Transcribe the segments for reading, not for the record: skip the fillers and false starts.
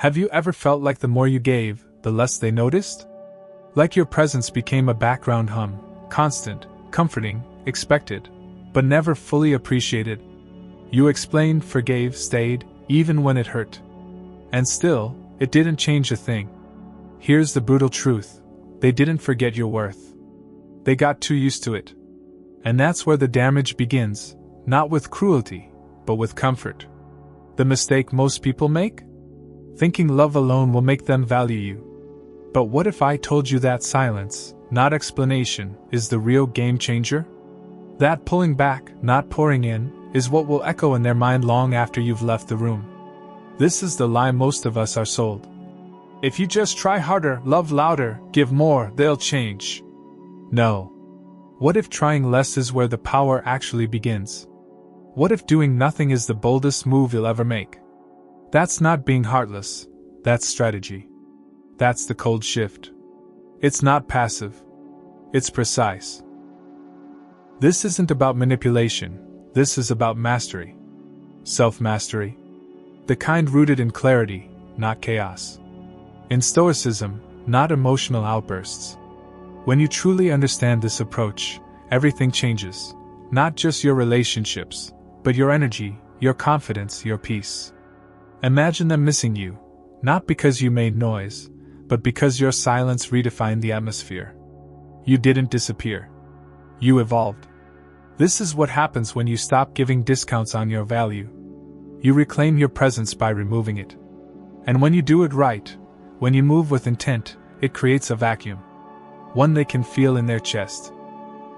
Have you ever felt like the more you gave, the less they noticed? Like your presence became a background hum, constant, comforting, expected, but never fully appreciated. You explained, forgave, stayed, even when it hurt. And still, it didn't change a thing. Here's the brutal truth: they didn't forget your worth. They got too used to it. And that's where the damage begins, not with cruelty, but with comfort. The mistake most people make? Thinking love alone will make them value you. But what if I told you that silence, not explanation, is the real game changer? That pulling back, not pouring in, is what will echo in their mind long after you've left the room. This is the lie most of us are sold. If you just try harder, love louder, give more, they'll change. No. What if trying less is where the power actually begins? What if doing nothing is the boldest move you'll ever make? That's not being heartless, that's strategy. That's the cold shift. It's not passive. It's precise. This isn't about manipulation, this is about mastery. Self-mastery. The kind rooted in clarity, not chaos. In Stoicism, not emotional outbursts. When you truly understand this approach, everything changes. Not just your relationships, but your energy, your confidence, your peace. Imagine them missing you, not because you made noise, but because your silence redefined the atmosphere. You didn't disappear. You evolved. This is what happens when you stop giving discounts on your value. You reclaim your presence by removing it. And when you do it right, when you move with intent, it creates a vacuum. One they can feel in their chest.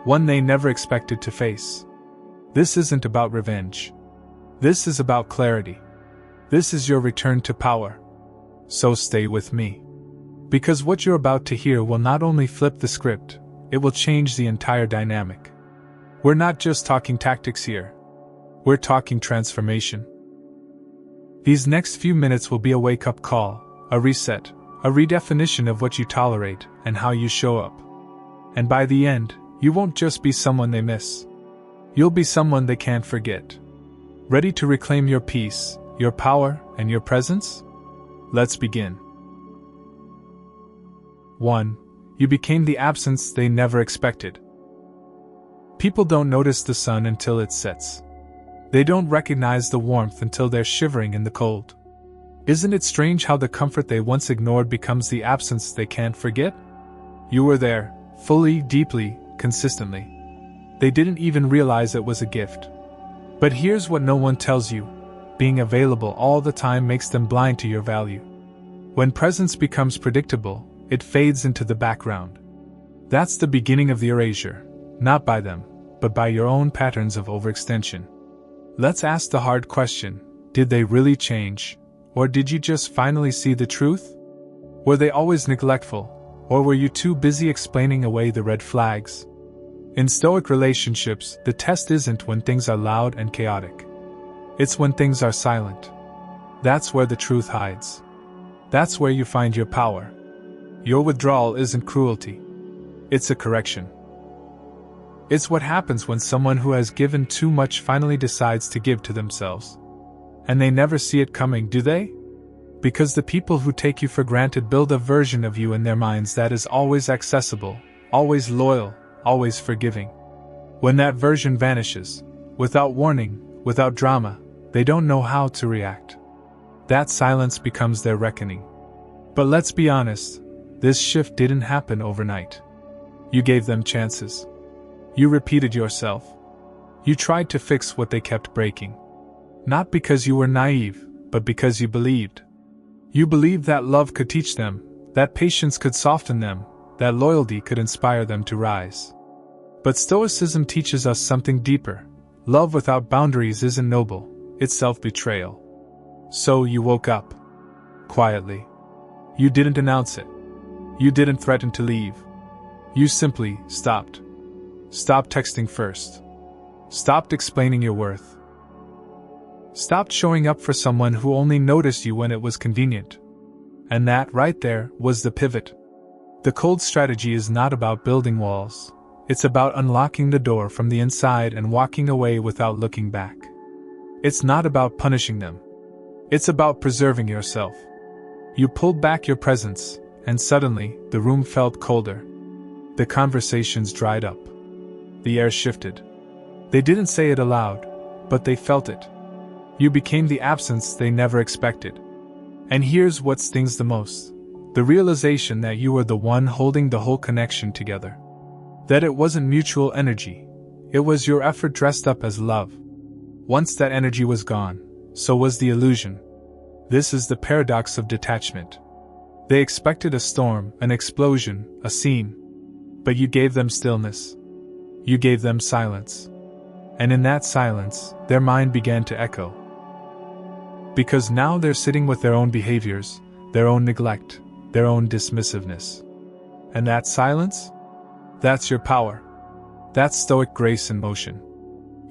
One they never expected to face. This isn't about revenge. This is about clarity. This is your return to power. So stay with me. Because what you're about to hear will not only flip the script, it will change the entire dynamic. We're not just talking tactics here. We're talking transformation. These next few minutes will be a wake-up call, a reset, a redefinition of what you tolerate and how you show up. And by the end, you won't just be someone they miss. You'll be someone they can't forget. Ready to reclaim your peace, your power, and your presence? Let's begin. 1. You became the absence they never expected. People don't notice the sun until it sets. They don't recognize the warmth until they're shivering in the cold. Isn't it strange how the comfort they once ignored becomes the absence they can't forget? You were there, fully, deeply, consistently. They didn't even realize it was a gift. But here's what no one tells you: being available all the time makes them blind to your value. When presence becomes predictable, it fades into the background. That's the beginning of the erasure, not by them, but by your own patterns of overextension. Let's ask the hard question: did they really change? Or did you just finally see the truth? Were they always neglectful? Or were you too busy explaining away the red flags? In Stoic Relationships, the test isn't when things are loud and chaotic. It's when things are silent. That's where the truth hides. That's where you find your power. Your withdrawal isn't cruelty. It's a correction. It's what happens when someone who has given too much finally decides to give to themselves. And they never see it coming, do they? Because the people who take you for granted build a version of you in their minds that is always accessible, always loyal, always forgiving. When that version vanishes, without warning, without drama, they don't know how to react. That silence becomes their reckoning. But let's be honest, this shift didn't happen overnight. You gave them chances. You repeated yourself. You tried to fix what they kept breaking. Not because you were naive, but because you believed. You believed that love could teach them, that patience could soften them, that loyalty could inspire them to rise. But Stoicism teaches us something deeper. Love without boundaries isn't noble, it's self-betrayal. So you woke up. Quietly. You didn't announce it. You didn't threaten to leave. You simply stopped. Stopped texting first. Stopped explaining your worth. Stopped showing up for someone who only noticed you when it was convenient. And that, right there, was the pivot. The cold strategy is not about building walls. It's about unlocking the door from the inside and walking away without looking back. It's not about punishing them. It's about preserving yourself. You pulled back your presence, and suddenly, the room felt colder. The conversations dried up. The air shifted. They didn't say it aloud, but they felt it. You became the absence they never expected. And here's what stings the most: the realization that you were the one holding the whole connection together. That it wasn't mutual energy, it was your effort dressed up as love. Once that energy was gone, so was the illusion. This is the paradox of detachment. They expected a storm, an explosion, a scene. But you gave them stillness. You gave them silence. And in that silence, their mind began to echo. Because now they're sitting with their own behaviors, their own neglect, their own dismissiveness. And that silence? That's your power. That's stoic grace in motion.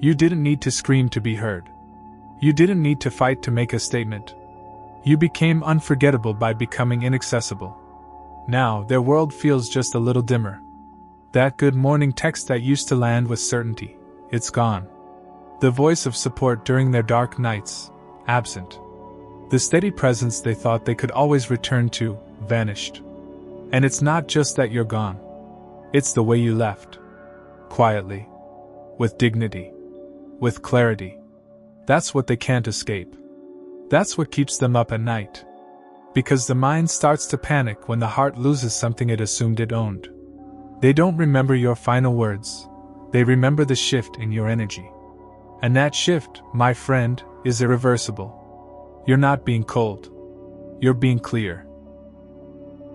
You didn't need to scream to be heard. You didn't need to fight to make a statement. You became unforgettable by becoming inaccessible. Now, their world feels just a little dimmer. That good morning text that used to land with certainty, it's gone. The voice of support during their dark nights, absent. The steady presence they thought they could always return to, vanished. And it's not just that you're gone. It's the way you left. Quietly. With dignity. With clarity. That's what they can't escape. That's what keeps them up at night. Because the mind starts to panic when the heart loses something it assumed it owned. They don't remember your final words. They remember the shift in your energy. And that shift, my friend, is irreversible. You're not being cold. You're being clear.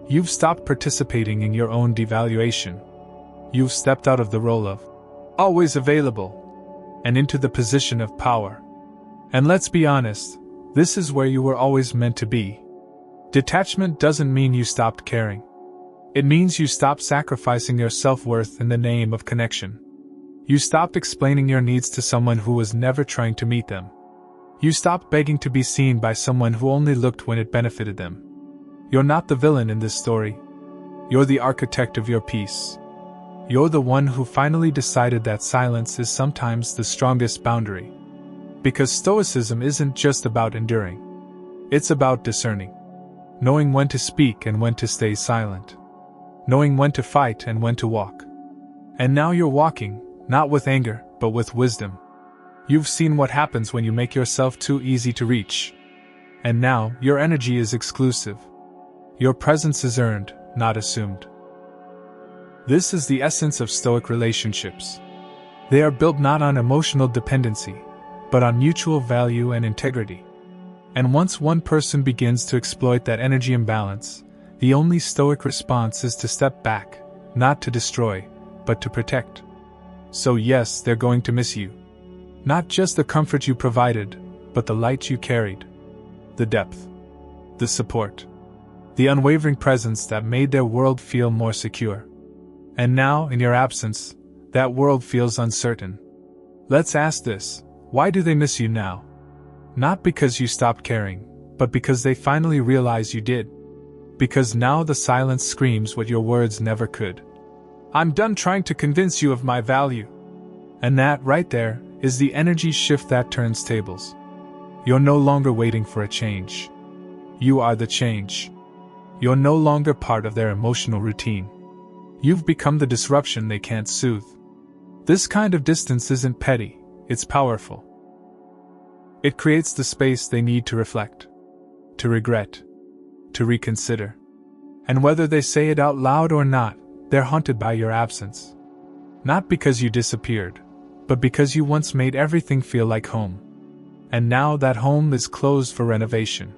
You've stopped participating in your own devaluation. You've stepped out of the role of always available and into the position of power. And let's be honest, this is where you were always meant to be. Detachment doesn't mean you stopped caring. It means you stopped sacrificing your self-worth in the name of connection. You stopped explaining your needs to someone who was never trying to meet them. You stopped begging to be seen by someone who only looked when it benefited them. You're not the villain in this story. You're the architect of your peace. You're the one who finally decided that silence is sometimes the strongest boundary. Because Stoicism isn't just about enduring. It's about discerning. Knowing when to speak and when to stay silent. Knowing when to fight and when to walk. And now you're walking, not with anger, but with wisdom. You've seen what happens when you make yourself too easy to reach. And now, your energy is exclusive. Your presence is earned, not assumed. This is the essence of Stoic relationships. They are built not on emotional dependency, but on mutual value and integrity. And once one person begins to exploit that energy imbalance, the only Stoic response is to step back, not to destroy, but to protect. So yes, they're going to miss you. Not just the comfort you provided, but the light you carried. The depth. The support. The unwavering presence that made their world feel more secure. And now, in your absence, that world feels uncertain. Let's ask this: why do they miss you now? Not because you stopped caring, but because they finally realize you did. Because now the silence screams what your words never could. I'm done trying to convince you of my value. And that, right there, is the energy shift that turns tables. You're no longer waiting for a change. You are the change. You're no longer part of their emotional routine. You've become the disruption they can't soothe. This kind of distance isn't petty, it's powerful. It creates the space they need to reflect, to regret, to reconsider. And whether they say it out loud or not, they're haunted by your absence. Not because you disappeared, but because you once made everything feel like home. And now that home is closed for renovation,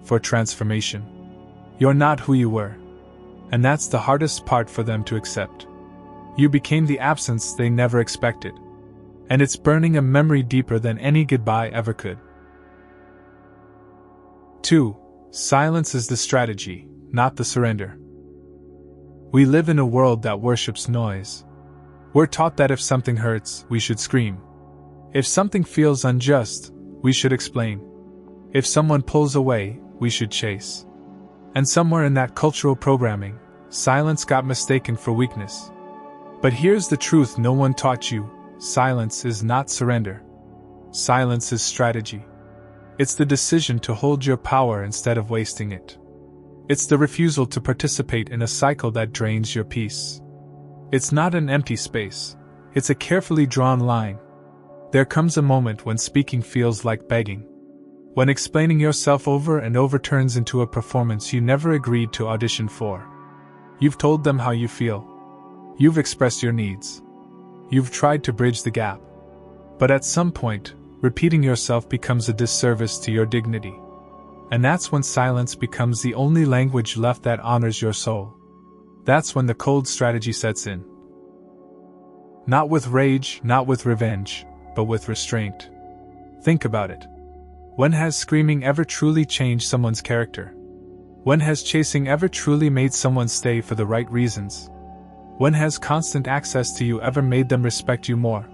for transformation. You're not who you were. And that's the hardest part for them to accept. You became the absence they never expected. And it's burning a memory deeper than any goodbye ever could. 2. Silence is the strategy, not the surrender. We live in a world that worships noise. We're taught that if something hurts, we should scream. If something feels unjust, we should explain. If someone pulls away, we should chase. And somewhere in that cultural programming, silence got mistaken for weakness. But here's the truth no one taught you: silence is not surrender. Silence is strategy. It's the decision to hold your power instead of wasting it. It's the refusal to participate in a cycle that drains your peace. It's not an empty space, it's a carefully drawn line. There comes a moment when speaking feels like begging. When explaining yourself over and over turns into a performance you never agreed to audition for. You've told them how you feel. You've expressed your needs. You've tried to bridge the gap. But at some point, repeating yourself becomes a disservice to your dignity. And that's when silence becomes the only language left that honors your soul. That's when the cold strategy sets in. Not with rage, not with revenge, but with restraint. Think about it. When has screaming ever truly changed someone's character? When has chasing ever truly made someone stay for the right reasons? When has constant access to you ever made them respect you more?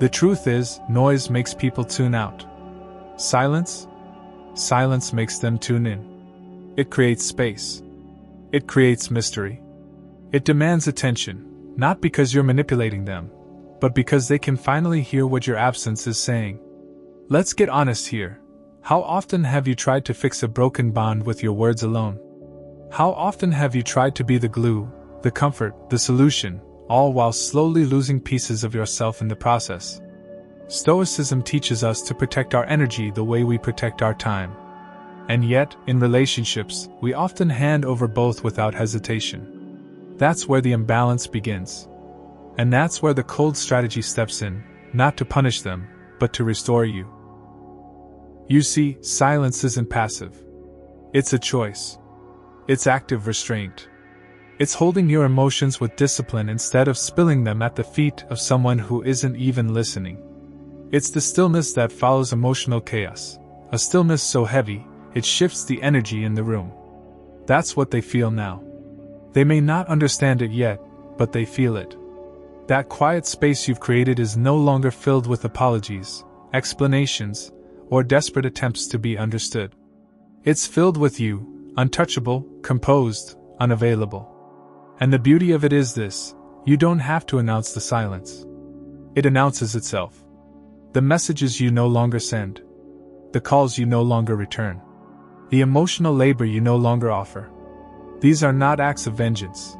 The truth is, noise makes people tune out. Silence makes them tune in. It creates space. It creates mystery. It demands attention, not because you're manipulating them, but because they can finally hear what your absence is saying. Let's get honest here. How often have you tried to fix a broken bond with your words alone? How often have you tried to be the glue, the comfort, the solution, all while slowly losing pieces of yourself in the process? Stoicism teaches us to protect our energy the way we protect our time. And yet, in relationships, we often hand over both without hesitation. That's where the imbalance begins. And that's where the cold strategy steps in, not to punish them, but to restore you. You see, silence isn't passive. It's a choice. It's active restraint. It's holding your emotions with discipline instead of spilling them at the feet of someone who isn't even listening. It's the stillness that follows emotional chaos, a stillness so heavy, it shifts the energy in the room. That's what they feel now. They may not understand it yet, but they feel it. That quiet space you've created is no longer filled with apologies, explanations, or desperate attempts to be understood. It's filled with you, untouchable, composed, unavailable. And the beauty of it is this: you don't have to announce the silence. It announces itself. The messages you no longer send. The calls you no longer return. The emotional labor you no longer offer. These are not acts of vengeance.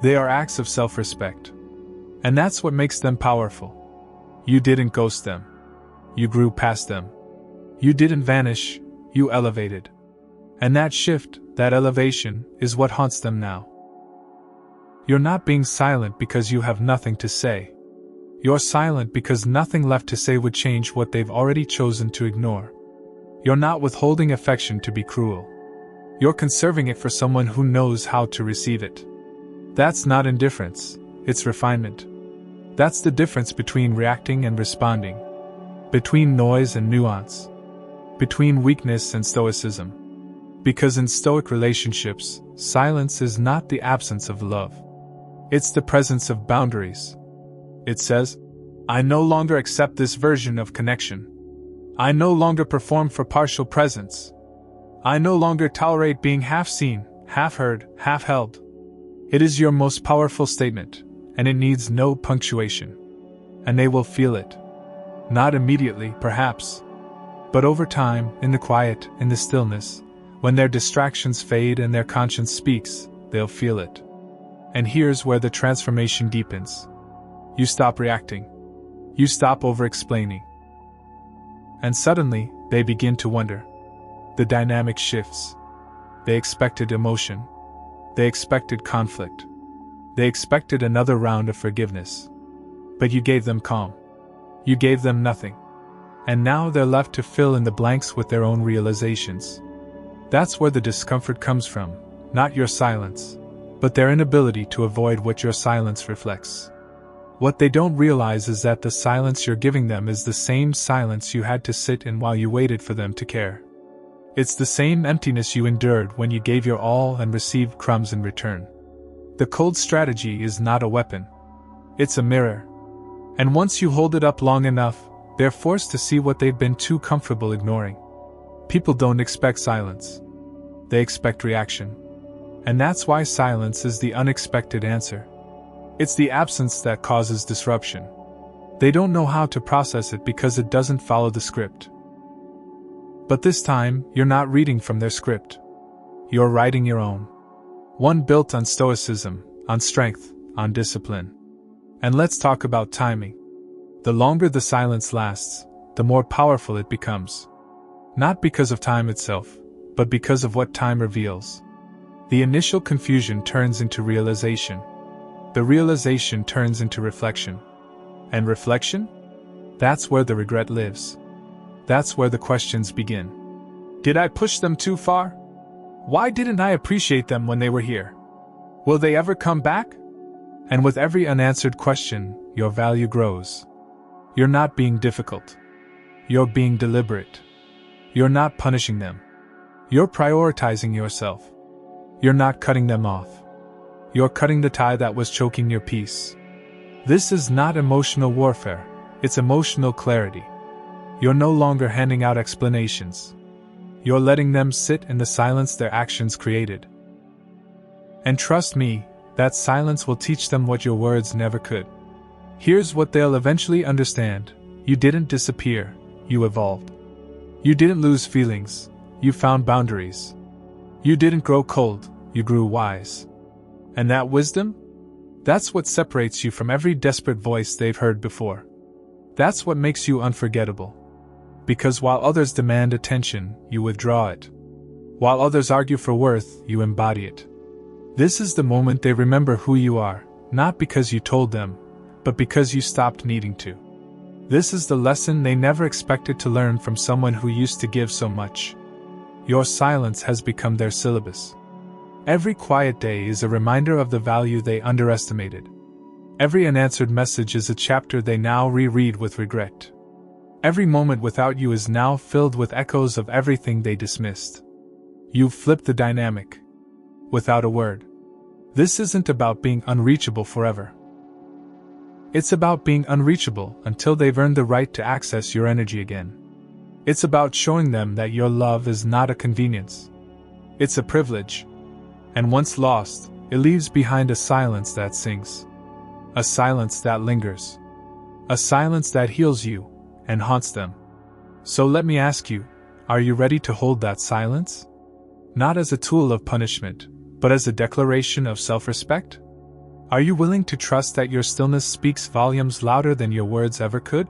They are acts of self-respect. And that's what makes them powerful. You didn't ghost them. You grew past them. You didn't vanish, you elevated. And that shift, that elevation, is what haunts them now. You're not being silent because you have nothing to say. You're silent because nothing left to say would change what they've already chosen to ignore. You're not withholding affection to be cruel. You're conserving it for someone who knows how to receive it. That's not indifference, it's refinement. That's the difference between reacting and responding. Between noise and nuance. Between weakness and stoicism. Because in Stoic relationships, silence is not the absence of love. It's the presence of boundaries. It says, I no longer accept this version of connection. I no longer perform for partial presence. I no longer tolerate being half seen, half heard, half held. It is your most powerful statement, and it needs no punctuation. And they will feel it. Not immediately, perhaps. But over time, in the quiet, in the stillness, when their distractions fade and their conscience speaks, they'll feel it. And here's where the transformation deepens. You stop reacting. You stop over-explaining. And suddenly, they begin to wonder. The dynamic shifts. They expected emotion. They expected conflict. They expected another round of forgiveness. But you gave them calm. You gave them nothing. And now they're left to fill in the blanks with their own realizations. That's where the discomfort comes from, not your silence, but their inability to avoid what your silence reflects. What they don't realize is that the silence you're giving them is the same silence you had to sit in while you waited for them to care. It's the same emptiness you endured when you gave your all and received crumbs in return. The cold strategy is not a weapon. It's a mirror. And once you hold it up long enough, they're forced to see what they've been too comfortable ignoring. People don't expect silence. They expect reaction. And that's why silence is the unexpected answer. It's the absence that causes disruption. They don't know how to process it because it doesn't follow the script. But this time, you're not reading from their script. You're writing your own. One built on stoicism, on strength, on discipline. And let's talk about timing. The longer the silence lasts, the more powerful it becomes. Not because of time itself, but because of what time reveals. The initial confusion turns into realization. The realization turns into reflection. And reflection? That's where the regret lives. That's where the questions begin. Did I push them too far? Why didn't I appreciate them when they were here? Will they ever come back? And with every unanswered question, your value grows. You're not being difficult. You're being deliberate. You're not punishing them. You're prioritizing yourself. You're not cutting them off. You're cutting the tie that was choking your peace. This is not emotional warfare, it's emotional clarity. You're no longer handing out explanations. You're letting them sit in the silence their actions created. And trust me, that silence will teach them what your words never could. Here's what they'll eventually understand. You didn't disappear, you evolved. You didn't lose feelings, you found boundaries. You didn't grow cold, you grew wise. And that wisdom? That's what separates you from every desperate voice they've heard before. That's what makes you unforgettable. Because while others demand attention, you withdraw it. While others argue for worth, you embody it. This is the moment they remember who you are, not because you told them, but because you stopped needing to. This is the lesson they never expected to learn from someone who used to give so much. Your silence has become their syllabus. Every quiet day is a reminder of the value they underestimated. Every unanswered message is a chapter they now reread with regret. Every moment without you is now filled with echoes of everything they dismissed. You've flipped the dynamic. Without a word. This isn't about being unreachable forever. It's about being unreachable until they've earned the right to access your energy again. It's about showing them that your love is not a convenience. It's a privilege. And once lost, it leaves behind a silence that sings. A silence that lingers. A silence that heals you and haunts them. So let me ask you, are you ready to hold that silence? Not as a tool of punishment, but as a declaration of self-respect? Are you willing to trust that your stillness speaks volumes louder than your words ever could?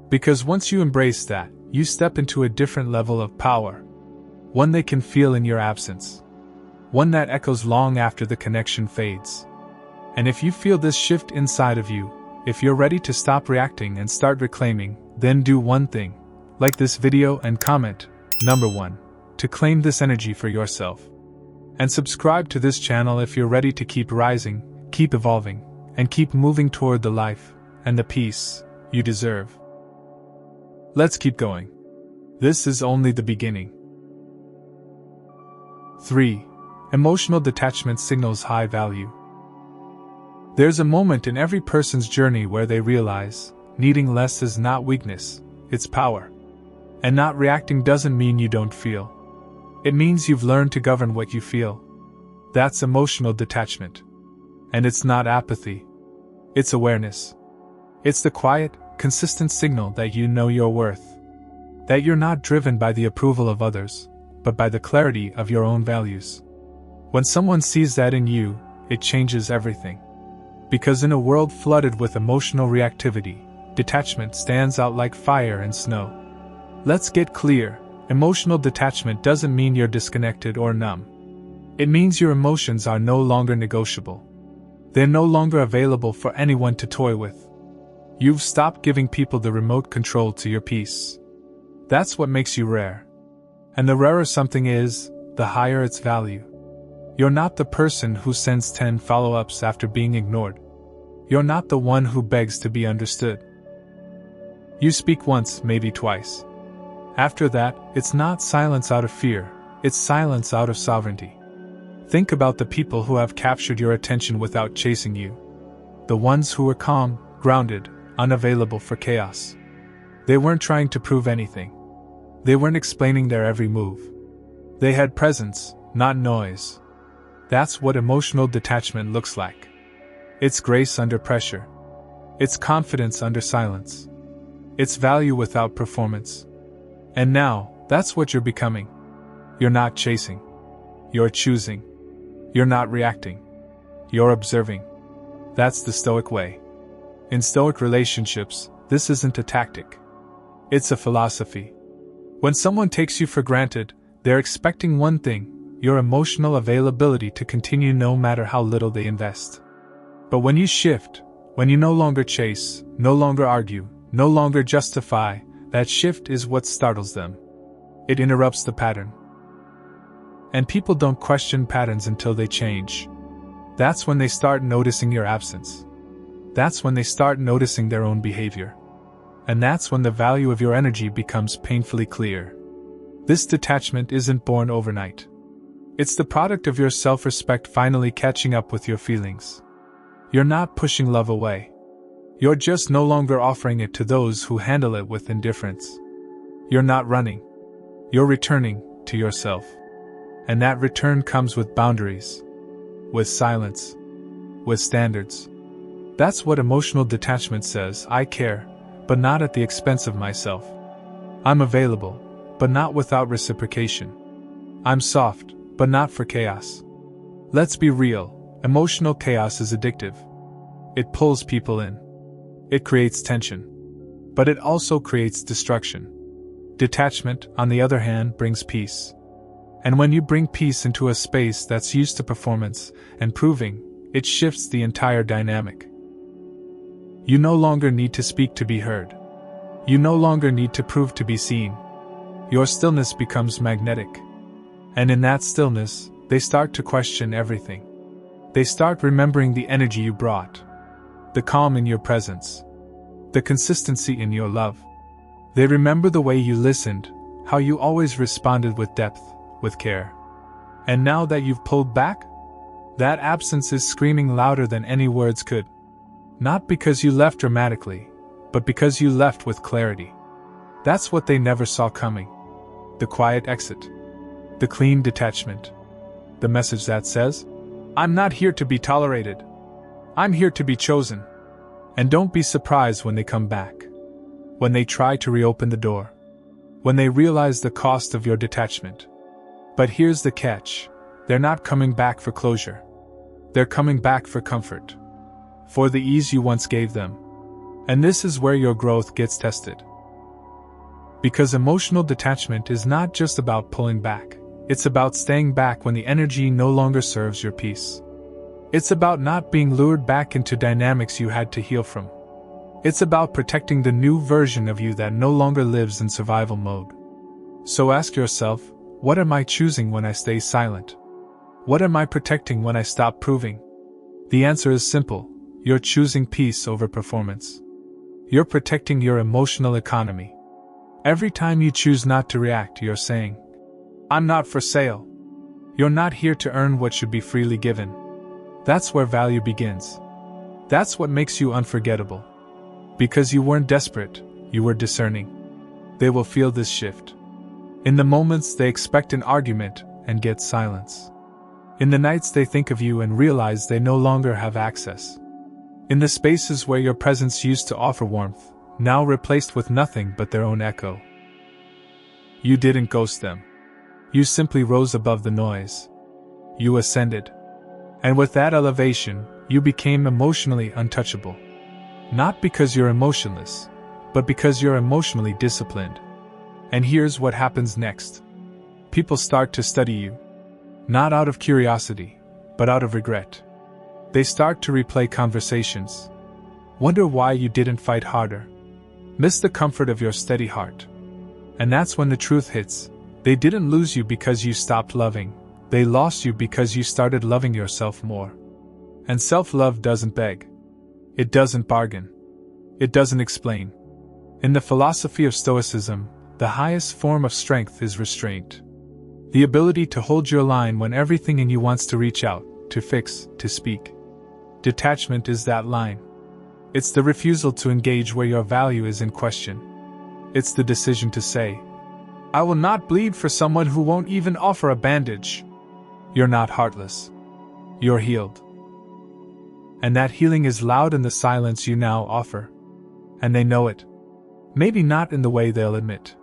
Because once you embrace that, you step into a different level of power. One they can feel in your absence. One that echoes long after the connection fades. And if you feel this shift inside of you, if you're ready to stop reacting and start reclaiming, then do one thing. Like this video and comment. Number 1. To claim this energy for yourself. And subscribe to this channel if you're ready to keep rising, keep evolving, and keep moving toward the life and the peace you deserve. Let's keep going. This is only the beginning. 3. Emotional detachment signals high value. There's a moment in every person's journey where they realize, needing less is not weakness, it's power. And not reacting doesn't mean you don't feel. It means you've learned to govern what you feel. That's emotional detachment. And it's not apathy. It's awareness. It's the quiet, consistent signal that you know your worth. That you're not driven by the approval of others, but by the clarity of your own values. When someone sees that in you, it changes everything. Because in a world flooded with emotional reactivity, detachment stands out like fire and snow. Let's get clear, emotional detachment doesn't mean you're disconnected or numb. It means your emotions are no longer negotiable. They're no longer available for anyone to toy with. You've stopped giving people the remote control to your peace. That's what makes you rare. And the rarer something is, the higher its value. You're not the person who sends 10 follow-ups after being ignored. You're not the one who begs to be understood. You speak once, maybe twice. After that, it's not silence out of fear, it's silence out of sovereignty. Think about the people who have captured your attention without chasing you. The ones who were calm, grounded, unavailable for chaos. They weren't trying to prove anything. They weren't explaining their every move. They had presence, not noise. That's what emotional detachment looks like. It's grace under pressure. It's confidence under silence. It's value without performance. And now, that's what you're becoming. You're not chasing. You're choosing. You're not reacting. You're observing. That's the Stoic way. In Stoic relationships, this isn't a tactic. It's a philosophy. When someone takes you for granted, they're expecting one thing: your emotional availability to continue no matter how little they invest. But when you shift, when you no longer chase, no longer argue, no longer justify, that shift is what startles them. It interrupts the pattern. And people don't question patterns until they change. That's when they start noticing your absence. That's when they start noticing their own behavior. And that's when the value of your energy becomes painfully clear. This detachment isn't born overnight. It's the product of your self-respect finally catching up with your feelings. You're not pushing love away. You're just no longer offering it to those who handle it with indifference. You're not running. You're returning to yourself. And that return comes with boundaries, with silence, with standards. That's what emotional detachment says. I care, but not at the expense of myself. I'm available, but not without reciprocation. I'm soft, but not for chaos. Let's be real, emotional chaos is addictive. It pulls people in. It creates tension. But it also creates destruction. Detachment, on the other hand, brings peace. And when you bring peace into a space that's used to performance and proving, it shifts the entire dynamic. You no longer need to speak to be heard. You no longer need to prove to be seen. Your stillness becomes magnetic. And in that stillness, they start to question everything. They start remembering the energy you brought, the calm in your presence, the consistency in your love. They remember the way you listened, how you always responded with depth, with care. And now that you've pulled back, that absence is screaming louder than any words could. Not because you left dramatically, but because you left with clarity. That's what they never saw coming. The quiet exit. The clean detachment. The message that says, I'm not here to be tolerated. I'm here to be chosen. And don't be surprised when they come back. When they try to reopen the door. When they realize the cost of your detachment. But here's the catch. They're not coming back for closure. They're coming back for comfort. For the ease you once gave them. And this is where your growth gets tested. Because emotional detachment is not just about pulling back. It's about staying back when the energy no longer serves your peace. It's about not being lured back into dynamics you had to heal from. It's about protecting the new version of you that no longer lives in survival mode. So ask yourself, what am I choosing when I stay silent? What am I protecting when I stop proving? The answer is simple. You're choosing peace over performance. You're protecting your emotional economy. Every time you choose not to react, you're saying, I'm not for sale. You're not here to earn what should be freely given. That's where value begins. That's what makes you unforgettable. Because you weren't desperate, you were discerning. They will feel this shift. In the moments they expect an argument and get silence. In the nights they think of you and realize they no longer have access. In the spaces where your presence used to offer warmth, now replaced with nothing but their own echo. You didn't ghost them. You simply rose above the noise. You ascended. And with that elevation, you became emotionally untouchable. Not because you're emotionless, but because you're emotionally disciplined. And here's what happens next. People start to study you. Not out of curiosity, but out of regret. They start to replay conversations. Wonder why you didn't fight harder. Miss the comfort of your steady heart. And that's when the truth hits. They didn't lose you because you stopped loving. They lost you because you started loving yourself more. And self-love doesn't beg. It doesn't bargain. It doesn't explain. In the philosophy of Stoicism, the highest form of strength is restraint. The ability to hold your line when everything in you wants to reach out, to fix, to speak. Detachment is that line. It's the refusal to engage where your value is in question. It's the decision to say, I will not bleed for someone who won't even offer a bandage. You're not heartless. You're healed. And that healing is loud in the silence you now offer. And they know it. Maybe not in the way they'll admit,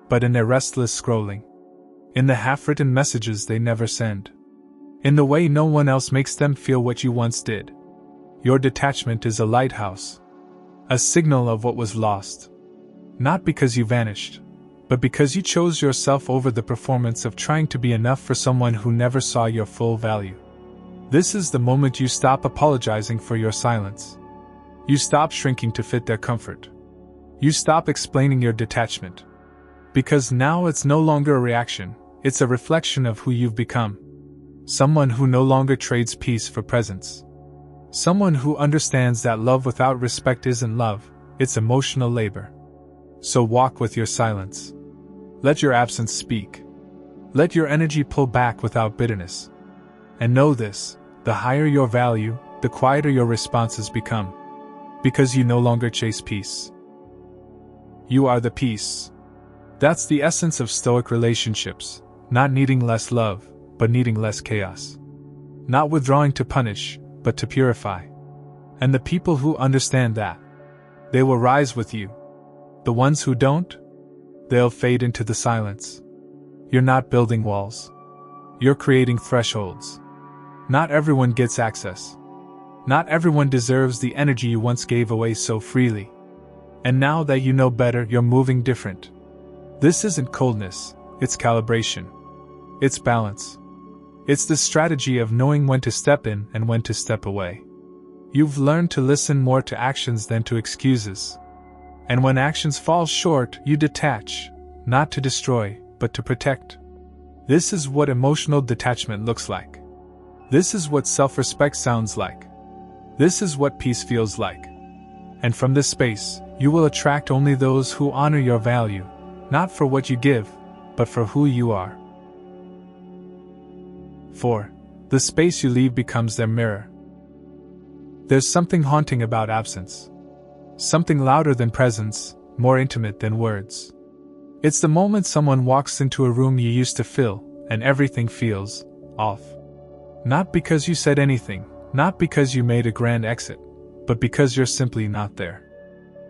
but in their restless scrolling. in the half-written messages they never send, in the way no one else makes them feel what you once did. Your detachment is a lighthouse, a signal of what was lost. Not because you vanished, but because you chose yourself over the performance of trying to be enough for someone who never saw your full value. This is the moment you stop apologizing for your silence. You stop shrinking to fit their comfort. You stop explaining your detachment. Because now it's no longer a reaction, it's a reflection of who you've become. Someone who no longer trades peace for presence. Someone who understands that love without respect isn't love, it's emotional labor. So walk with your silence. Let your absence speak. Let your energy pull back without bitterness. And know this, the higher your value, the quieter your responses become. Because you no longer chase peace. You are the peace. That's the essence of Stoic relationships, not needing less love, but needing less chaos. Not withdrawing to punish, but to purify. And the people who understand that, they will rise with you. The ones who don't, they'll fade into the silence. You're not building walls. You're creating thresholds. Not everyone gets access. Not everyone deserves the energy you once gave away so freely. And now that you know better, you're moving different. This isn't coldness, it's calibration. It's balance. It's the strategy of knowing when to step in and when to step away. You've learned to listen more to actions than to excuses. And when actions fall short, you detach, not to destroy, but to protect. This is what emotional detachment looks like. This is what self-respect sounds like. This is what peace feels like. And from this space, you will attract only those who honor your value, not for what you give, but for who you are. 4. The space you leave becomes their mirror. There's something haunting about absence. Something louder than presence, more intimate than words. It's the moment someone walks into a room you used to fill, and everything feels off. Not because you said anything, not because you made a grand exit, but because you're simply not there.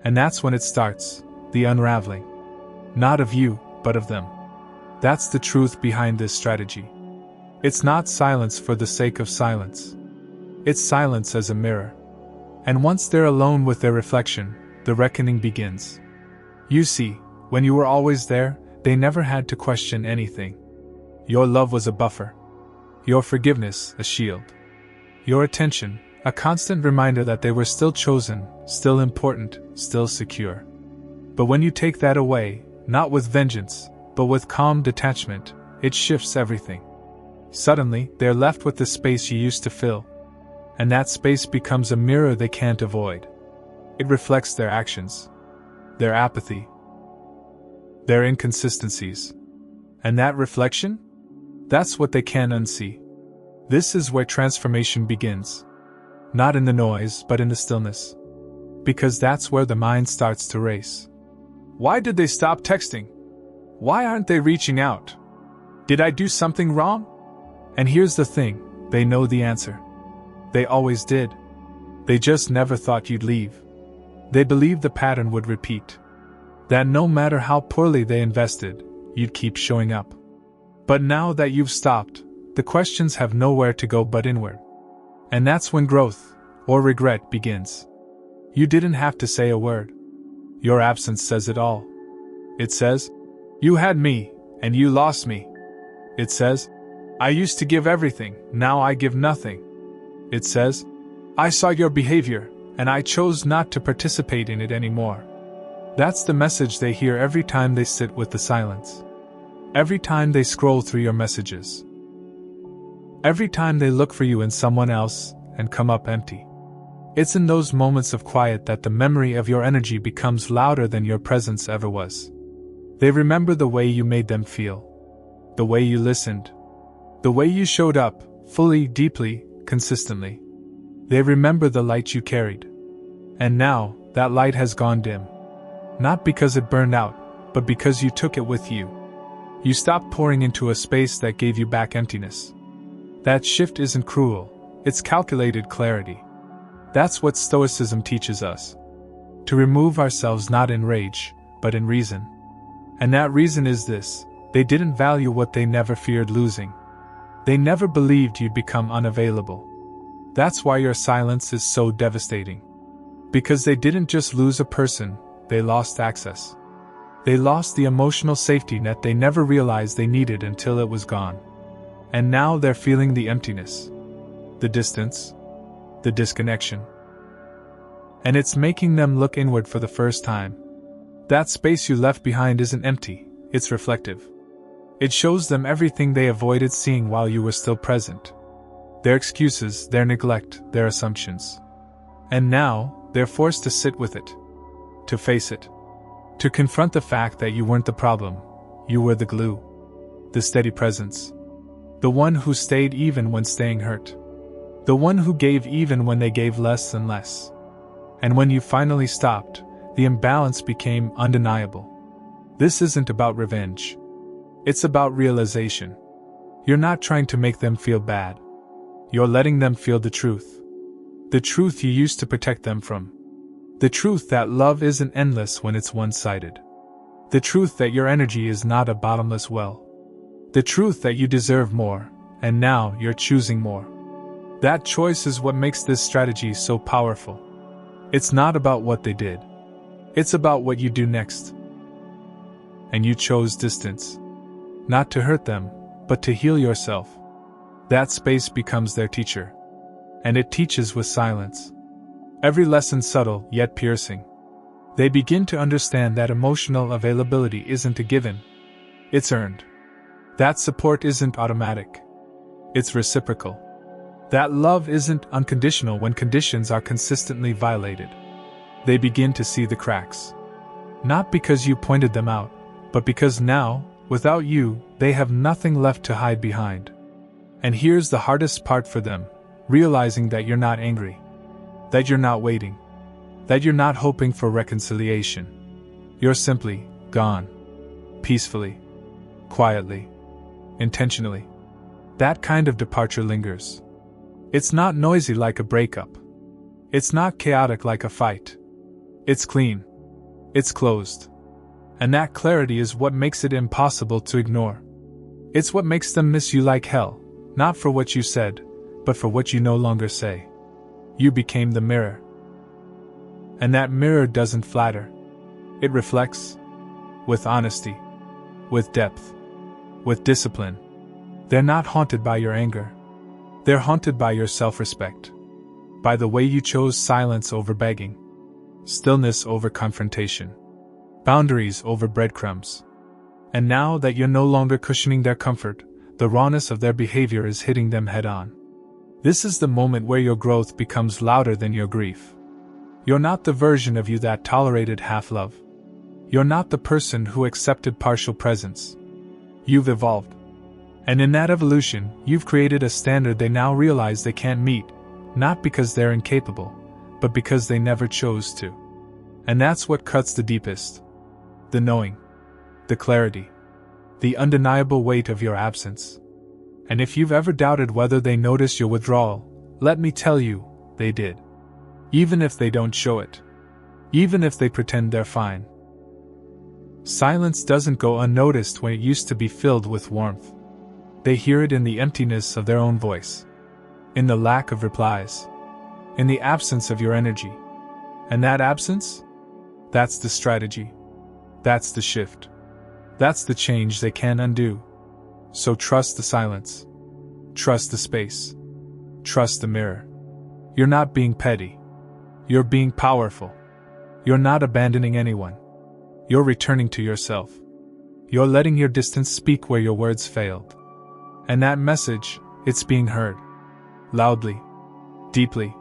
And that's when it starts, the unraveling. Not of you, but of them. That's the truth behind this strategy. It's not silence for the sake of silence. It's silence as a mirror. And once they're alone with their reflection, the reckoning begins. You see, when you were always there, they never had to question anything. Your love was a buffer. Your forgiveness, a shield. Your attention, a constant reminder that they were still chosen, still important, still secure. But when you take that away, not with vengeance, but with calm detachment, it shifts everything. Suddenly, they're left with the space you used to fill. And that space becomes a mirror they can't avoid. It reflects their actions, their apathy, their inconsistencies. And that reflection? That's what they can't unsee. This is where transformation begins. Not in the noise, but in the stillness. Because that's where the mind starts to race. Why did they stop texting? Why aren't they reaching out? Did I do something wrong? And here's the thing, they know the answer. They always did. They just never thought you'd leave. They believed the pattern would repeat. That no matter how poorly they invested, you'd keep showing up. But now that you've stopped, the questions have nowhere to go but inward. And that's when growth, or regret, begins. You didn't have to say a word. Your absence says it all. It says, you had me, and you lost me. It says, I used to give everything, now I give nothing. It says, I saw your behavior, and I chose not to participate in it anymore. That's the message they hear every time they sit with the silence. Every time they scroll through your messages. Every time they look for you in someone else, and come up empty. It's in those moments of quiet that the memory of your energy becomes louder than your presence ever was. They remember the way you made them feel. The way you listened. The way you showed up, fully, deeply, consistently. They remember the light you carried. And now, that light has gone dim. Not because it burned out, but because you took it with you. You stopped pouring into a space that gave you back emptiness. That shift isn't cruel, it's calculated clarity. That's what Stoicism teaches us. To remove ourselves not in rage, but in reason. And that reason is this: They didn't value what they never feared losing. They never believed you'd become unavailable. That's why your silence is so devastating. Because they didn't just lose a person, they lost access. They lost the emotional safety net they never realized they needed until it was gone. And now they're feeling the emptiness, the distance, the disconnection. And it's making them look inward for the first time. That space you left behind isn't empty, it's reflective. It shows them everything they avoided seeing while you were still present. Their excuses, their neglect, their assumptions. And now, they're forced to sit with it. To face it. To confront the fact that you weren't the problem, you were the glue. The steady presence. The one who stayed even when staying hurt. The one who gave even when they gave less and less. And when you finally stopped, the imbalance became undeniable. This isn't about revenge. It's about realization. You're not trying to make them feel bad. You're letting them feel the truth. The truth you used to protect them from. The truth that love isn't endless when it's one-sided. The truth that your energy is not a bottomless well. The truth that you deserve more, and now you're choosing more. That choice is what makes this strategy so powerful. It's not about what they did. It's about what you do next. And you chose distance. Not to hurt them, but to heal yourself. That space becomes their teacher. And it teaches with silence. Every lesson subtle yet piercing. They begin to understand that emotional availability isn't a given. It's earned. That support isn't automatic. It's reciprocal. That love isn't unconditional when conditions are consistently violated. They begin to see the cracks. Not because you pointed them out, but because now, without you, they have nothing left to hide behind. And here's the hardest part for them, realizing that you're not angry. That you're not waiting. That you're not hoping for reconciliation. You're simply gone. Peacefully. Quietly. Intentionally. That kind of departure lingers. It's not noisy like a breakup. It's not chaotic like a fight. It's clean. It's closed. And that clarity is what makes it impossible to ignore. It's what makes them miss you like hell, not for what you said, but for what you no longer say. You became the mirror. And that mirror doesn't flatter. It reflects. With honesty. With depth. With discipline. They're not haunted by your anger. They're haunted by your self-respect. By the way you chose silence over begging. Stillness over confrontation. Boundaries over breadcrumbs. And now that you're no longer cushioning their comfort, the rawness of their behavior is hitting them head-on. This is the moment where your growth becomes louder than your grief. You're not the version of you that tolerated half-love. You're not the person who accepted partial presence. You've evolved. And in that evolution, you've created a standard they now realize they can't meet, not because they're incapable, but because they never chose to. And that's what cuts the deepest. The knowing. The clarity. The undeniable weight of your absence. And if you've ever doubted whether they noticed your withdrawal, let me tell you, they did. Even if they don't show it. Even if they pretend they're fine. Silence doesn't go unnoticed when it used to be filled with warmth. They hear it in the emptiness of their own voice. In the lack of replies. In the absence of your energy. And that absence? That's the strategy. That's the shift. That's the change they can't undo. So trust the silence. Trust the space. Trust the mirror. You're not being petty. You're being powerful. You're not abandoning anyone. You're returning to yourself. You're letting your distance speak where your words failed. And that message, it's being heard. Loudly. Deeply.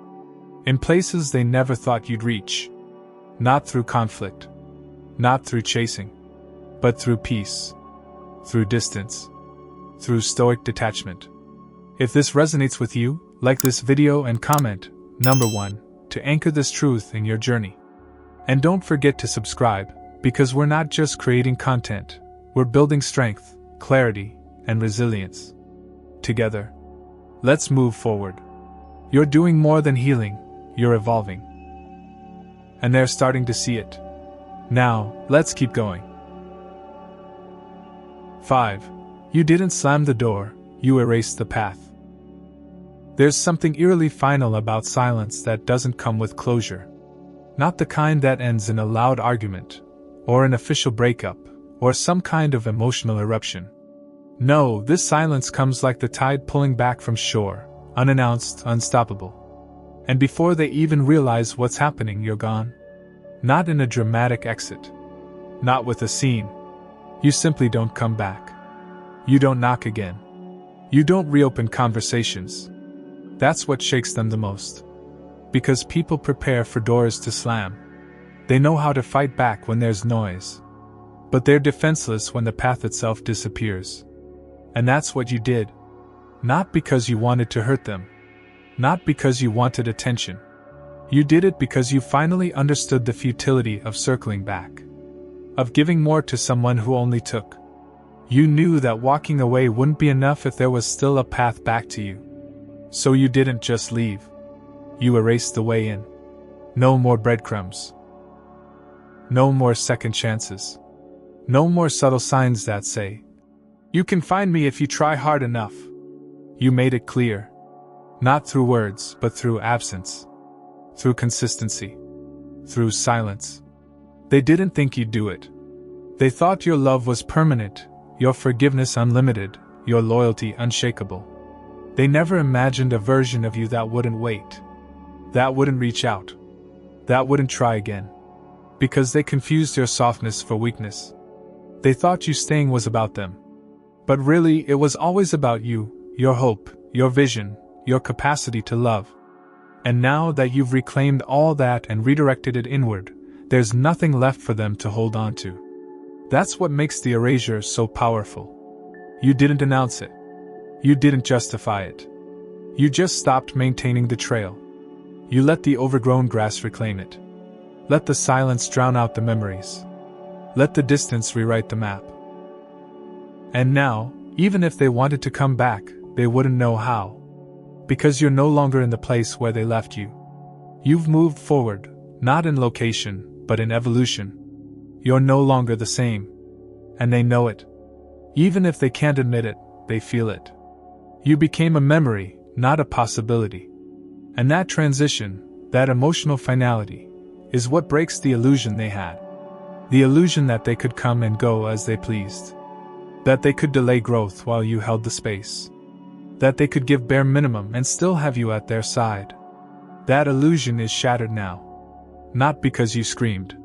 In places they never thought you'd reach. Not through conflict. Not through chasing. But through peace. Through distance. Through stoic detachment. If this resonates with you, like this video and comment, 1, to anchor this truth in your journey. And don't forget to subscribe, because we're not just creating content, we're building strength, clarity, and resilience. Together. Let's move forward. You're doing more than healing, you're evolving. And they're starting to see it. Now, let's keep going. 5. You didn't slam the door, you erased the path. There's something eerily final about silence that doesn't come with closure. Not the kind that ends in a loud argument, or an official breakup, or some kind of emotional eruption. No, this silence comes like the tide pulling back from shore, unannounced, unstoppable. And before they even realize what's happening, you're gone. Not in a dramatic exit. Not with a scene. You simply don't come back. You don't knock again. You don't reopen conversations. That's what shakes them the most. Because people prepare for doors to slam. They know how to fight back when there's noise. But they're defenseless when the path itself disappears. And that's what you did. Not because you wanted to hurt them. Not because you wanted attention. You did it because you finally understood the futility of circling back. Of giving more to someone who only took. You knew that walking away wouldn't be enough if there was still a path back to you. So you didn't just leave. You erased the way in. No more breadcrumbs. No more second chances. No more subtle signs that say, "You can find me if you try hard enough." You made it clear. Not through words, but through absence. Through consistency. Through silence. They didn't think you'd do it. They thought your love was permanent, your forgiveness unlimited, your loyalty unshakable. They never imagined a version of you that wouldn't wait. That wouldn't reach out. That wouldn't try again. Because they confused your softness for weakness. They thought you staying was about them. But really, it was always about you, your hope, your vision, your capacity to love. And now that you've reclaimed all that and redirected it inward, there's nothing left for them to hold on to. That's what makes the erasure so powerful. You didn't announce it. You didn't justify it. You just stopped maintaining the trail. You let the overgrown grass reclaim it. Let the silence drown out the memories. Let the distance rewrite the map. And now, even if they wanted to come back, they wouldn't know how. Because you're no longer in the place where they left you. You've moved forward, not in location, but in evolution. You're no longer the same. And they know it. Even if they can't admit it, they feel it. You became a memory, not a possibility. And that transition, that emotional finality, is what breaks the illusion they had. The illusion that they could come and go as they pleased. That they could delay growth while you held the space. That they could give bare minimum and still have you at their side. That illusion is shattered now. Not because you screamed,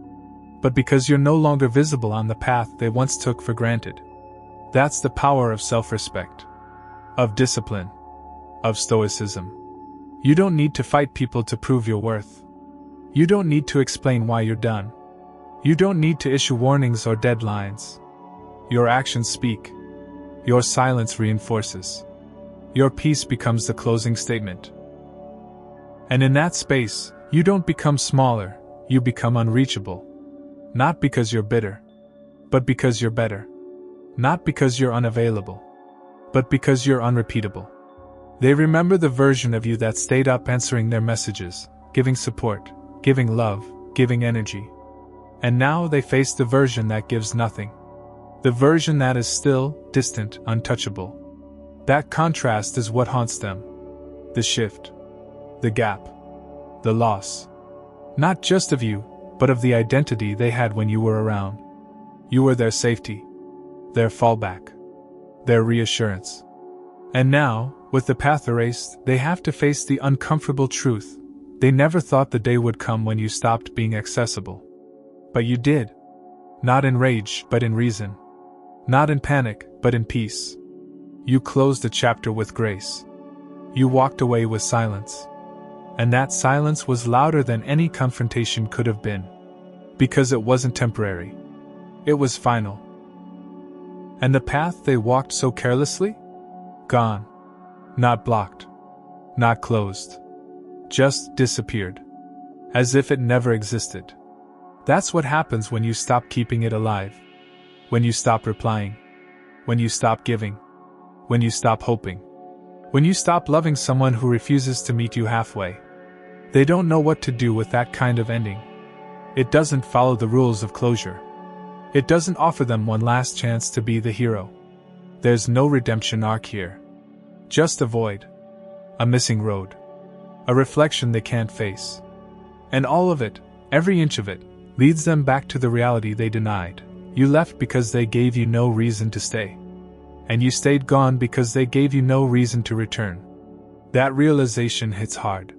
but because you're no longer visible on the path they once took for granted. That's the power of self-respect. Of discipline. Of stoicism. You don't need to fight people to prove your worth. You don't need to explain why you're done. You don't need to issue warnings or deadlines. Your actions speak. Your silence reinforces. Your peace becomes the closing statement. And in that space, you don't become smaller, you become unreachable. Not because you're bitter, but because you're better. Not because you're unavailable, but because you're unrepeatable. They remember the version of you that stayed up answering their messages, giving support, giving love, giving energy. And now they face the version that gives nothing. The version that is still, distant, untouchable. That contrast is what haunts them. The shift. The gap. The loss. Not just of you, but of the identity they had when you were around. You were their safety. Their fallback. Their reassurance. And now, with the path erased, they have to face the uncomfortable truth. They never thought the day would come when you stopped being accessible. But you did. Not in rage, but in reason. Not in panic, but in peace. You closed the chapter with grace. You walked away with silence. And that silence was louder than any confrontation could have been. Because it wasn't temporary. It was final. And the path they walked so carelessly? Gone. Not blocked. Not closed. Just disappeared. As if it never existed. That's what happens when you stop keeping it alive. When you stop replying. When you stop giving. When you stop hoping. When you stop loving someone who refuses to meet you halfway. They don't know what to do with that kind of ending. It doesn't follow the rules of closure. It doesn't offer them one last chance to be the hero. There's no redemption arc here. Just a void. A missing road. A reflection they can't face. And all of it, every inch of it, leads them back to the reality they denied. You left because they gave you no reason to stay. And you stayed gone because they gave you no reason to return. That realization hits hard.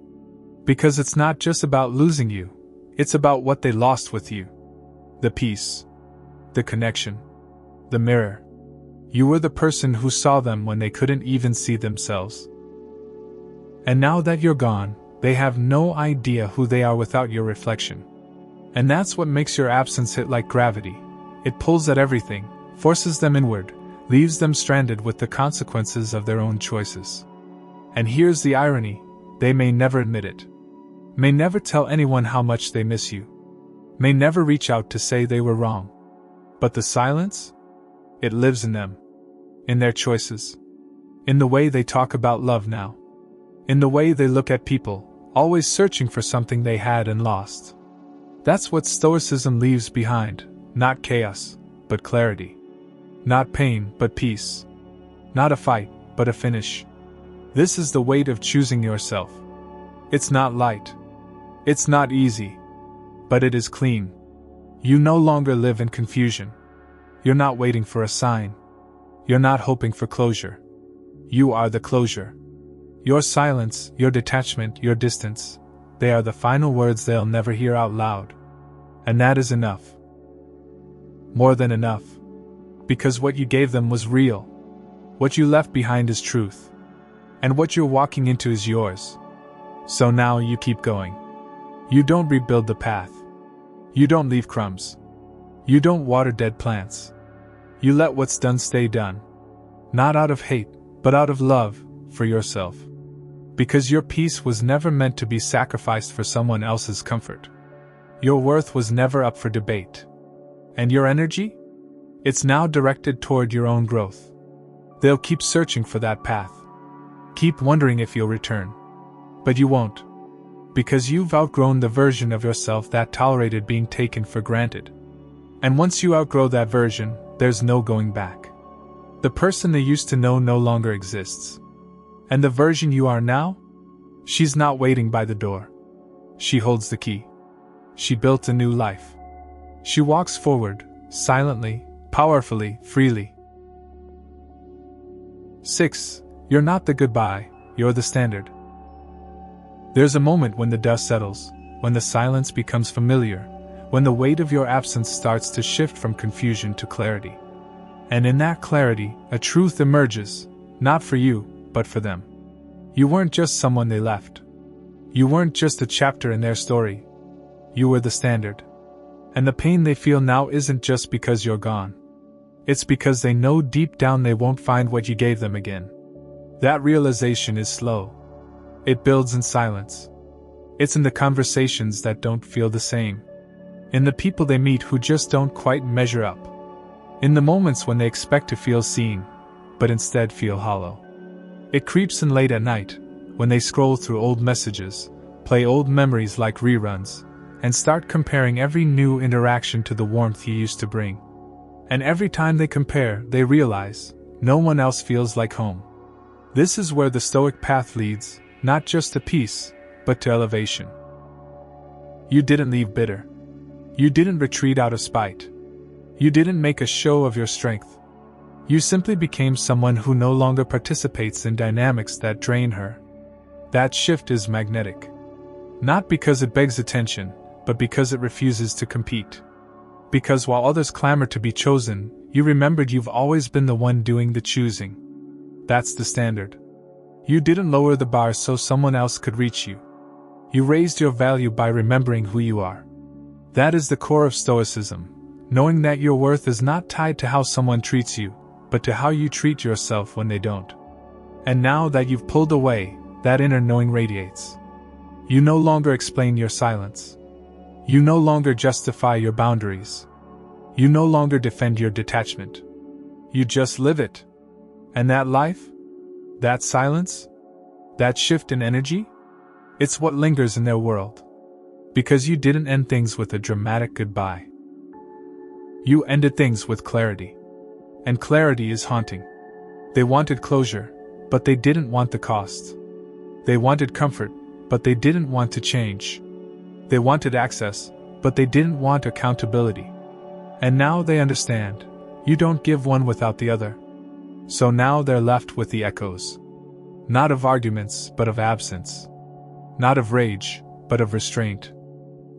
Because it's not just about losing you, it's about what they lost with you. The peace. The connection. The mirror. You were the person who saw them when they couldn't even see themselves. And now that you're gone, they have no idea who they are without your reflection. And that's what makes your absence hit like gravity. It pulls at everything, forces them inward, leaves them stranded with the consequences of their own choices. And here's the irony, they may never admit it. May never tell anyone how much they miss you. May never reach out to say they were wrong. But the silence? It lives in them. In their choices. In the way they talk about love now. In the way they look at people, always searching for something they had and lost. That's what Stoicism leaves behind, not chaos, but clarity. Not pain, but peace. Not a fight, but a finish. This is the weight of choosing yourself. It's not light. It's not easy. But it is clean. You no longer live in confusion. You're not waiting for a sign. You're not hoping for closure. You are the closure. Your silence, your detachment, your distance, they are the final words they'll never hear out loud. And that is enough. More than enough. Because what you gave them was real. What you left behind is truth. And what you're walking into is yours. So now you keep going. You don't rebuild the path. You don't leave crumbs. You don't water dead plants. You let what's done stay done. Not out of hate, but out of love, for yourself. Because your peace was never meant to be sacrificed for someone else's comfort. Your worth was never up for debate. And your energy? It's now directed toward your own growth. They'll keep searching for that path. Keep wondering if you'll return. But you won't. Because you've outgrown the version of yourself that tolerated being taken for granted. And once you outgrow that version, there's no going back. The person they used to know no longer exists. And the version you are now? She's not waiting by the door. She holds the key. She built a new life. She walks forward, silently, powerfully, freely. 6. You're not the goodbye, you're the standard. There's a moment when the dust settles, when the silence becomes familiar, when the weight of your absence starts to shift from confusion to clarity. And in that clarity, a truth emerges, not for you, but for them. You weren't just someone they left. You weren't just a chapter in their story. You were the standard. And the pain they feel now isn't just because you're gone. It's because they know deep down they won't find what you gave them again. That realization is slow. It builds in silence. It's in the conversations that don't feel the same. In the people they meet who just don't quite measure up. In the moments when they expect to feel seen, but instead feel hollow. It creeps in late at night, when they scroll through old messages, play old memories like reruns, and start comparing every new interaction to the warmth you used to bring. And every time they compare, they realize, no one else feels like home. This is where the Stoic path leads, not just to peace, but to elevation. You didn't leave bitter. You didn't retreat out of spite. You didn't make a show of your strength. You simply became someone who no longer participates in dynamics that drain her. That shift is magnetic. Not because it begs attention, but because it refuses to compete. Because while others clamor to be chosen, you remembered you've always been the one doing the choosing. That's the standard. You didn't lower the bar so someone else could reach you. You raised your value by remembering who you are. That is the core of Stoicism, knowing that your worth is not tied to how someone treats you, but to how you treat yourself when they don't. And now that you've pulled away, that inner knowing radiates. You no longer explain your silence. You no longer justify your boundaries. You no longer defend your detachment. You just live it. And that life? That silence? That shift in energy? It's what lingers in their world. Because you didn't end things with a dramatic goodbye. You ended things with clarity. And clarity is haunting. They wanted closure, but they didn't want the cost. They wanted comfort, but they didn't want to change. They wanted access, but they didn't want accountability. And now they understand. You don't give one without the other. So now they're left with the echoes. Not of arguments, but of absence. Not of rage, but of restraint.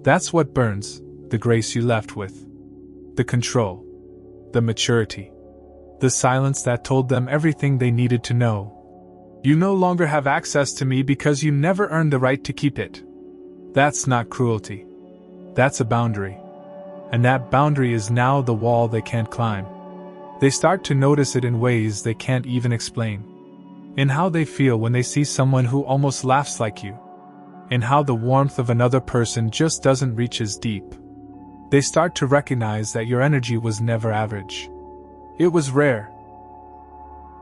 That's what burns, the grace you left with. The control. The maturity. The silence that told them everything they needed to know. You no longer have access to me because you never earned the right to keep it. That's not cruelty. That's a boundary. And that boundary is now the wall they can't climb. They start to notice it in ways they can't even explain. In how they feel when they see someone who almost laughs like you. In how the warmth of another person just doesn't reach as deep. They start to recognize that your energy was never average. It was rare.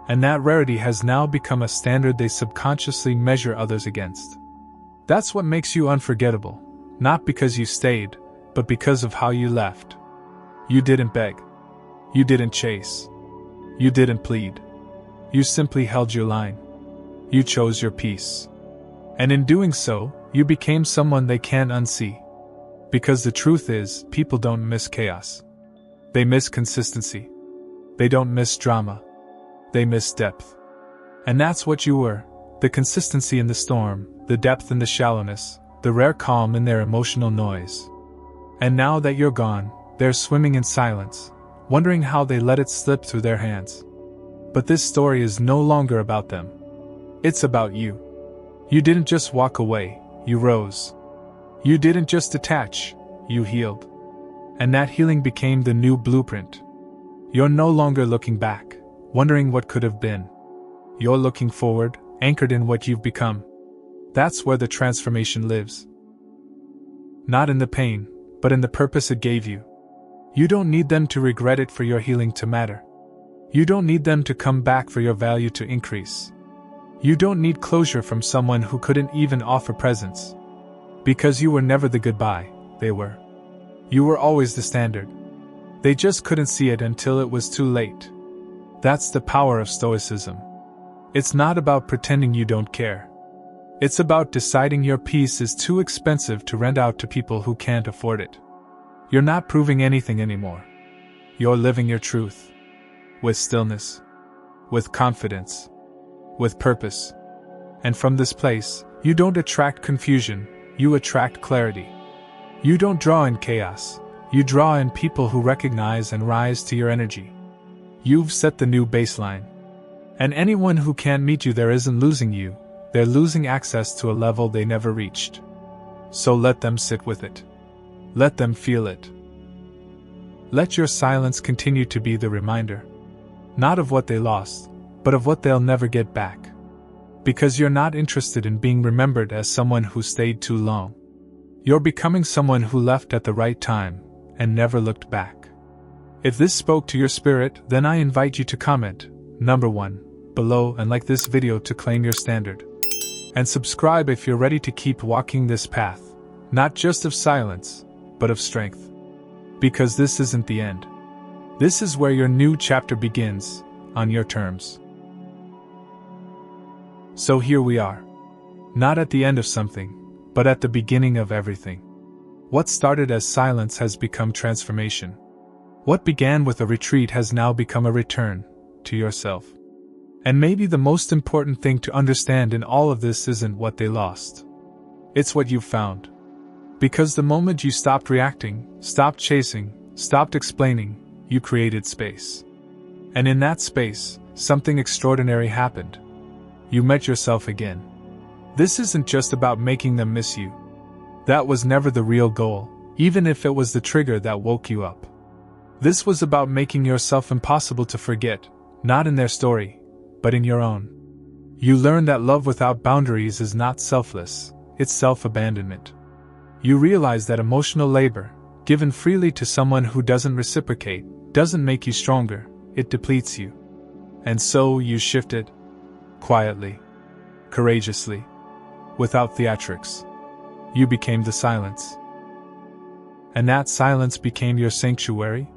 And that rarity has now become a standard they subconsciously measure others against. That's what makes you unforgettable, not because you stayed, but because of how you left. You didn't beg. You didn't chase. You didn't plead. You simply held your line. You chose your peace. And in doing so, you became someone they can't unsee. Because the truth is, people don't miss chaos. They miss consistency. They don't miss drama. They miss depth. And that's what you were, the consistency in the storm, the depth in the shallowness, the rare calm in their emotional noise. And now that you're gone, they're swimming in silence, wondering how they let it slip through their hands. But this story is no longer about them. It's about you. You didn't just walk away, you rose. You didn't just detach, you healed. And that healing became the new blueprint. You're no longer looking back, wondering what could have been. You're looking forward, anchored in what you've become. That's where the transformation lives. Not in the pain, but in the purpose it gave you. You don't need them to regret it for your healing to matter. You don't need them to come back for your value to increase. You don't need closure from someone who couldn't even offer presence. Because you were never the goodbye, they were. You were always the standard. They just couldn't see it until it was too late. That's the power of Stoicism. It's not about pretending you don't care. It's about deciding your peace is too expensive to rent out to people who can't afford it. You're not proving anything anymore. You're living your truth. With stillness. With confidence. With purpose. And from this place, you don't attract confusion, you attract clarity. You don't draw in chaos, you draw in people who recognize and rise to your energy. You've set the new baseline. And anyone who can't meet you there isn't losing you, they're losing access to a level they never reached. So let them sit with it. Let them feel it. Let your silence continue to be the reminder. Not of what they lost, but of what they'll never get back. Because you're not interested in being remembered as someone who stayed too long. You're becoming someone who left at the right time, and never looked back. If this spoke to your spirit, then I invite you to comment, number 1, below and like this video to claim your standard. And subscribe if you're ready to keep walking this path, not just of silence, but of strength. Because this isn't the end. This is where your new chapter begins, on your terms. So here we are. Not at the end of something, but at the beginning of everything. What started as silence has become transformation. What began with a retreat has now become a return to yourself. And maybe the most important thing to understand in all of this isn't what they lost. It's what you've found. Because the moment you stopped reacting, stopped chasing, stopped explaining, you created space. And in that space, something extraordinary happened. You met yourself again. This isn't just about making them miss you. That was never the real goal, even if it was the trigger that woke you up. This was about making yourself impossible to forget, not in their story, but in your own. You learned that love without boundaries is not selfless, it's self-abandonment. You realize that emotional labor, given freely to someone who doesn't reciprocate, doesn't make you stronger, it depletes you. And so you shifted. Quietly. Courageously. Without theatrics. You became the silence. And that silence became your sanctuary?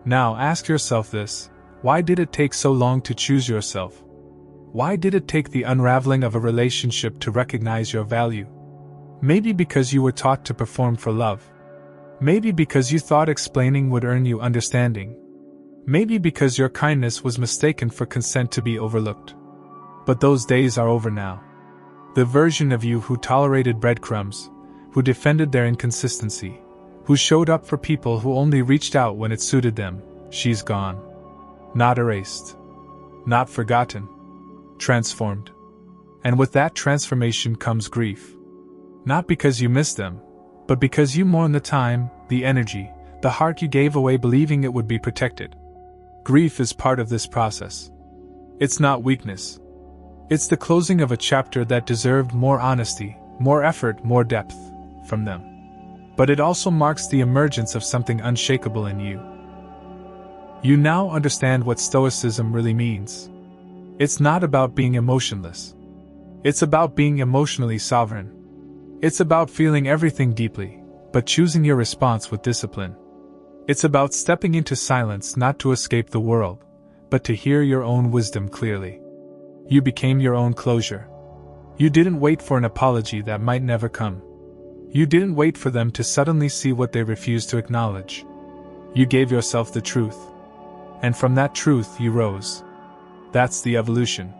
Now ask yourself this, Why did it take so long to choose yourself? Why did it take the unraveling of a relationship to recognize your value? Maybe because you were taught to perform for love. Maybe because you thought explaining would earn you understanding. Maybe because your kindness was mistaken for consent to be overlooked. But those days are over now. The version of you who tolerated breadcrumbs, who defended their inconsistency, who showed up for people who only reached out when it suited them, she's gone. Not erased. Not forgotten. Transformed. And with that transformation comes grief. Not because you miss them, but because you mourn the time, the energy, the heart you gave away believing it would be protected. Grief is part of this process. It's not weakness. It's the closing of a chapter that deserved more honesty, more effort, more depth from them. But it also marks the emergence of something unshakable in you. You now understand what Stoicism really means. It's not about being emotionless. It's about being emotionally sovereign. It's about feeling everything deeply, but choosing your response with discipline. It's about stepping into silence not to escape the world, but to hear your own wisdom clearly. You became your own closure. You didn't wait for an apology that might never come. You didn't wait for them to suddenly see what they refused to acknowledge. You gave yourself the truth. And from that truth you rose. That's the evolution.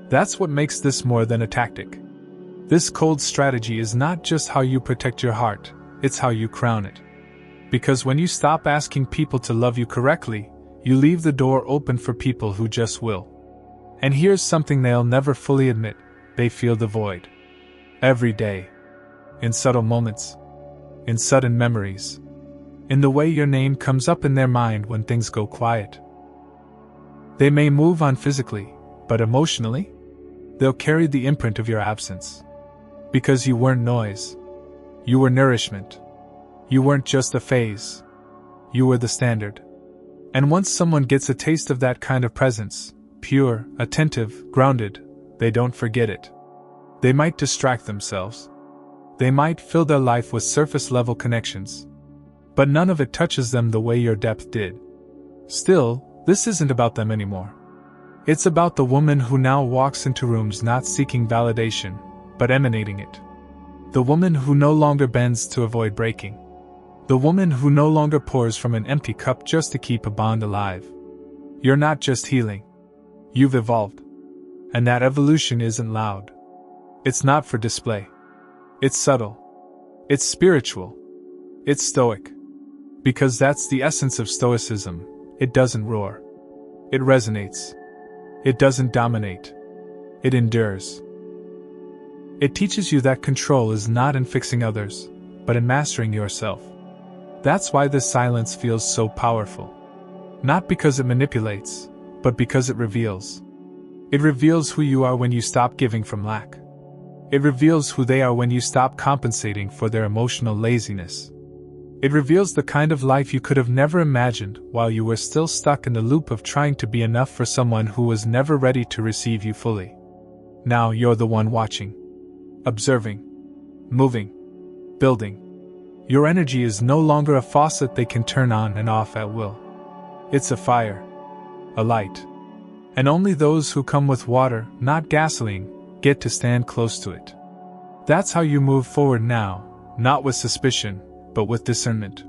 That's what makes this more than a tactic. This cold strategy is not just how you protect your heart, it's how you crown it. Because when you stop asking people to love you correctly, you leave the door open for people who just will. And here's something they'll never fully admit: they feel the void. Every day. In subtle moments. In sudden memories. In the way your name comes up in their mind when things go quiet. They may move on physically, but emotionally? They'll carry the imprint of your absence. Because you weren't noise. You were nourishment. You weren't just a phase. You were the standard. And once someone gets a taste of that kind of presence, pure, attentive, grounded, they don't forget it. They might distract themselves. They might fill their life with surface-level connections. But none of it touches them the way your depth did. Still, this isn't about them anymore. It's about the woman who now walks into rooms not seeking validation, but emanating it. The woman who no longer bends to avoid breaking. The woman who no longer pours from an empty cup just to keep a bond alive. You're not just healing. You've evolved. And that evolution isn't loud. It's not for display. It's subtle. It's spiritual. It's stoic. Because that's the essence of Stoicism. It doesn't roar. It resonates. It doesn't dominate. It endures. It teaches you that control is not in fixing others, but in mastering yourself. That's why this silence feels so powerful. Not because it manipulates, but because it reveals. It reveals who you are when you stop giving from lack. It reveals who they are when you stop compensating for their emotional laziness. It reveals the kind of life you could have never imagined while you were still stuck in the loop of trying to be enough for someone who was never ready to receive you fully. Now you're the one watching. Observing. Moving. Building. Your energy is no longer a faucet they can turn on and off at will. It's a fire. A light. And only those who come with water, not gasoline, get to stand close to it. That's how you move forward now, not with suspicion, but with discernment.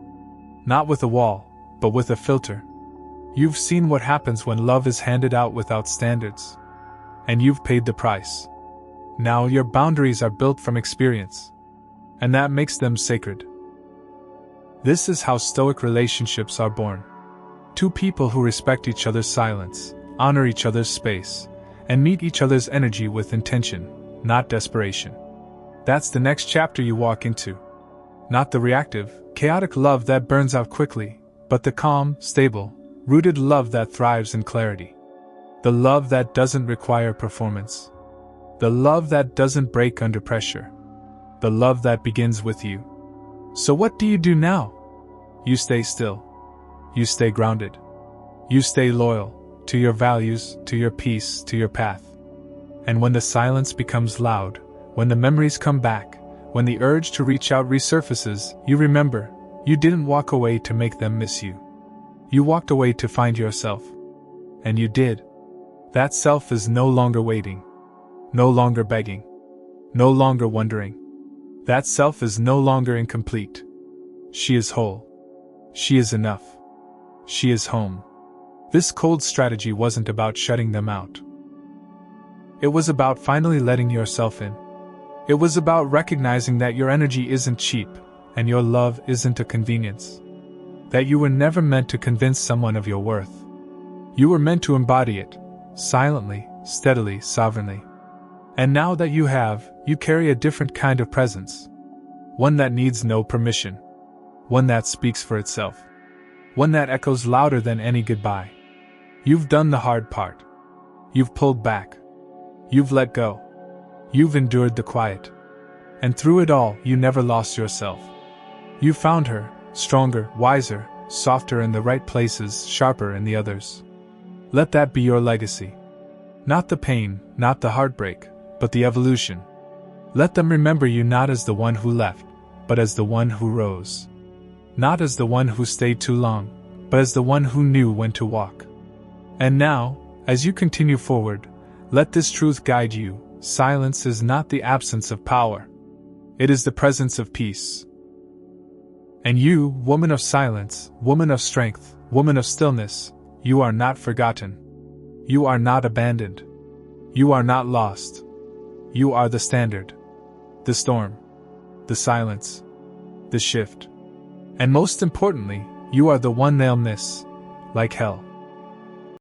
Not with a wall, but with a filter. You've seen what happens when love is handed out without standards. And you've paid the price. Now your boundaries are built from experience. And that makes them sacred. This is how Stoic relationships are born. Two people who respect each other's silence, honor each other's space, and meet each other's energy with intention, not desperation. That's the next chapter you walk into. Not the reactive, chaotic love that burns out quickly, but the calm, stable, rooted love that thrives in clarity. The love that doesn't require performance. The love that doesn't break under pressure. The love that begins with you. So what do you do now? You stay still. You stay grounded. You stay loyal to your values, to your peace, to your path. And when the silence becomes loud, when the memories come back, when the urge to reach out resurfaces, you remember, you didn't walk away to make them miss you. You walked away to find yourself. And you did. That self is no longer waiting. No longer begging. No longer wondering. That self is no longer incomplete. She is whole. She is enough. She is home. This cold strategy wasn't about shutting them out. It was about finally letting yourself in. It was about recognizing that your energy isn't cheap, and your love isn't a convenience. That you were never meant to convince someone of your worth. You were meant to embody it, silently, steadily, sovereignly. And now that you have, you carry a different kind of presence. One that needs no permission. One that speaks for itself. One that echoes louder than any goodbye. You've done the hard part. You've pulled back. You've let go. You've endured the quiet. And through it all, you never lost yourself. You found her, stronger, wiser, softer in the right places, sharper in the others. Let that be your legacy. Not the pain, not the heartbreak, but the evolution. Let them remember you not as the one who left, but as the one who rose. Not as the one who stayed too long, but as the one who knew when to walk. And now, as you continue forward, let this truth guide you. Silence is not the absence of power. It is the presence of peace. And you, woman of silence, woman of strength, woman of stillness, you are not forgotten. You are not abandoned. You are not lost. You are the standard. The storm. The silence. The shift. And most importantly, you are the one they'll miss, like hell.